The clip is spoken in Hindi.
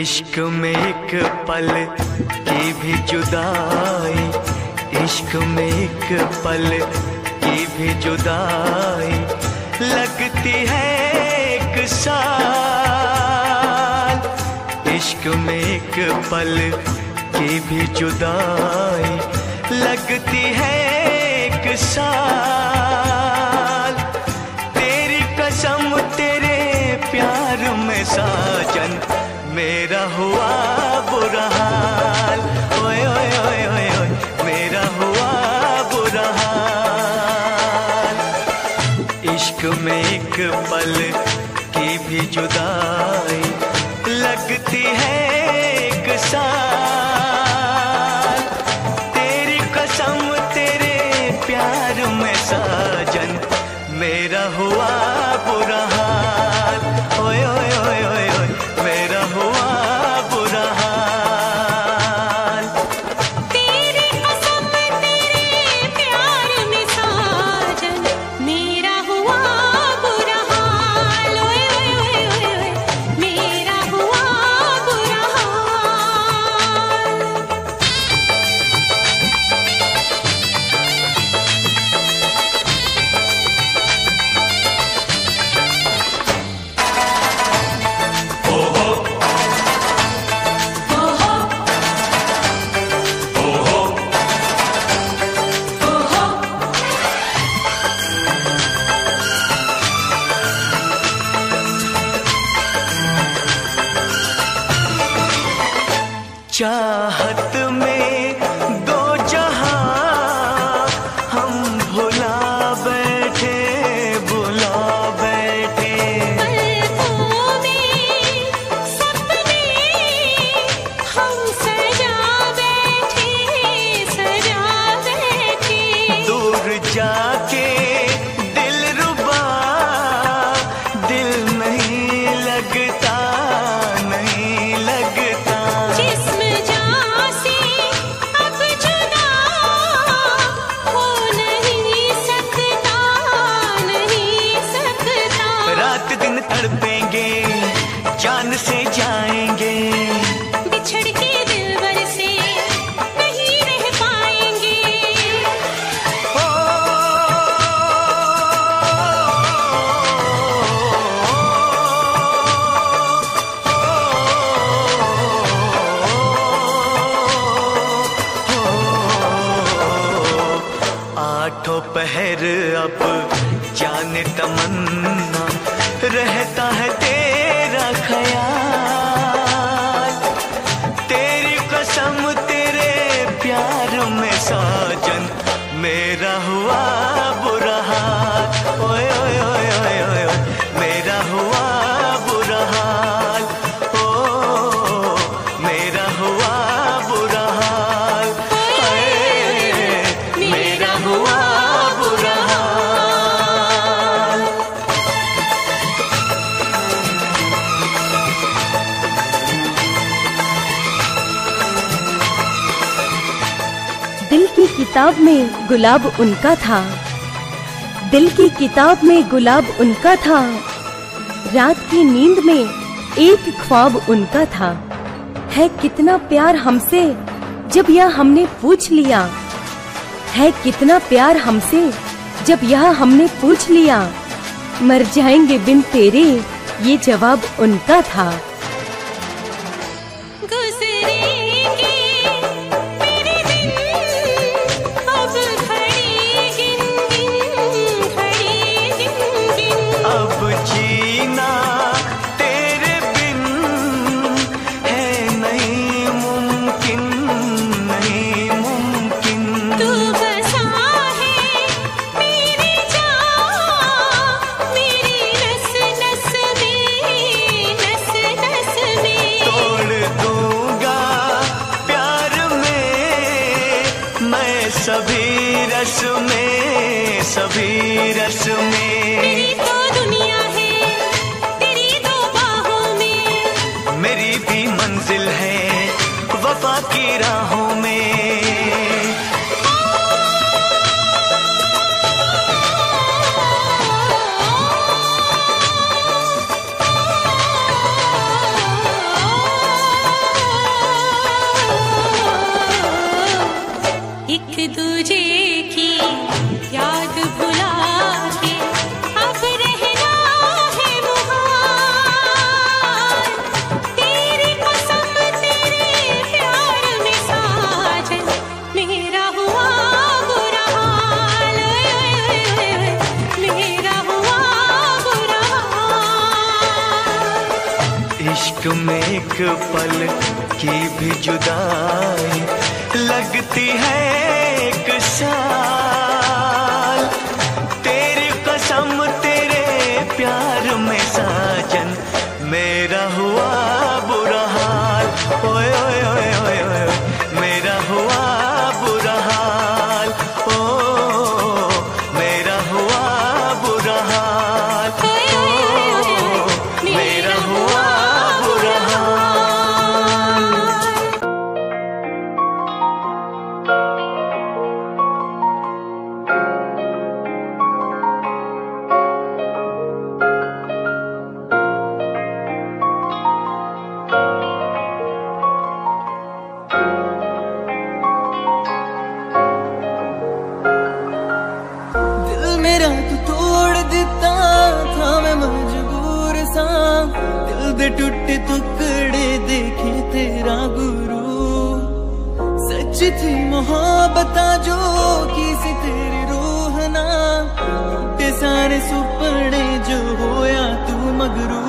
इश्क में एक पल की भी जुदाई, इश्क में एक पल की भी जुदाई लगती है एक साल। इश्क में एक पल की भी जुदाई लगती है एक साल। तेरी कसम तेरे प्यार में साजन मेरा हुआ बुरा हाल। ओए ओए ओए ओए ओए मेरा हुआ बुरा हाल। इश्क में एक पल की भी जुदाई लगती है एक साल। तेरी कसम तेरे प्यार में साजन मेरा हुआ बुरा हाल। ओए ओए ओए ओए ओए मेरा हुआ बुरा हाल। तेरी कसम तेरे प्यार में साजन मेरा हुआ बुरा हाल। ओए ओए ओए ओए ओए मेरा हुआ बुरा हाल। चाहत में दो जहां हम भुला बैठे, भुला बैठे। पलकों में सपने हम सजा बैठे, सजा बैठे। दूर जाके दिलरुबा दिल नहीं लगता, नहीं लगता। जिस्म जान से अब जुदा हो नहीं सकता, नहीं सकता। रात दिन तड़पेंगे जान से जाएंगे, बिछड़ के दिलबर से नहीं रह पाएंगे। ओ, आठों पहर अब जाने तमन्ना रहता है तेरा ख्याल। तेरी कसम तेरे प्यार में साजन मेरा हुआ बुरा हाल। ओए ओए ओए ओए ओए ओए मेरा हुआ बुरा हाल। ओ मेरा हुआ बुरा हाल। हाय, मेरा हुआ बुरा हाल। दिल की किताब में गुलाब उनका था, दिल की किताब में गुलाब उनका था। रात की नींद में एक ख्वाब उनका था। है कितना प्यार हमसे जब यह हमने पूछ लिया, है कितना प्यार हमसे जब यह हमने पूछ लिया। मर जाएंगे बिन तेरे ये जवाब उनका था। गुजरेंगे मेरे दिन अब घड़ी गिन गिन, घड़ी गिन गिन। अब जीना तेरे बिन है नहीं मुमकिन, नहीं मुमकिन। तू बसा है मेरी जान, मेरी नस नस में, नस नस में। तोड़ दूंगा प्यार में मैं सभी रस में, सभी रस में। मेरी तो दुनिया है तेरी दो बाहों में, मेरी भी मंजिल है वफा की राहों में। इश्क में एक पल की भी जुदाई लगती है एक साल। तेरी कसम तेरे प्यार में साजन मेरा हुआ बुरा हाल। ओए ओए ओए ओए ओए मेरा हुआ बुरा हाल। ओ मेरा हुआ बुरा हाल। ओ मेरा हुआ बुरा हाल। मेरा तू तोड़ दिता था, मैं मजबूर सा दिल दे टूटे टुकड़े देखे तेरा गुरु। सच थी मोहब्बत जो की सी तेरी रूह ना, टूटे सारे सुपने जो होया तू मगरू।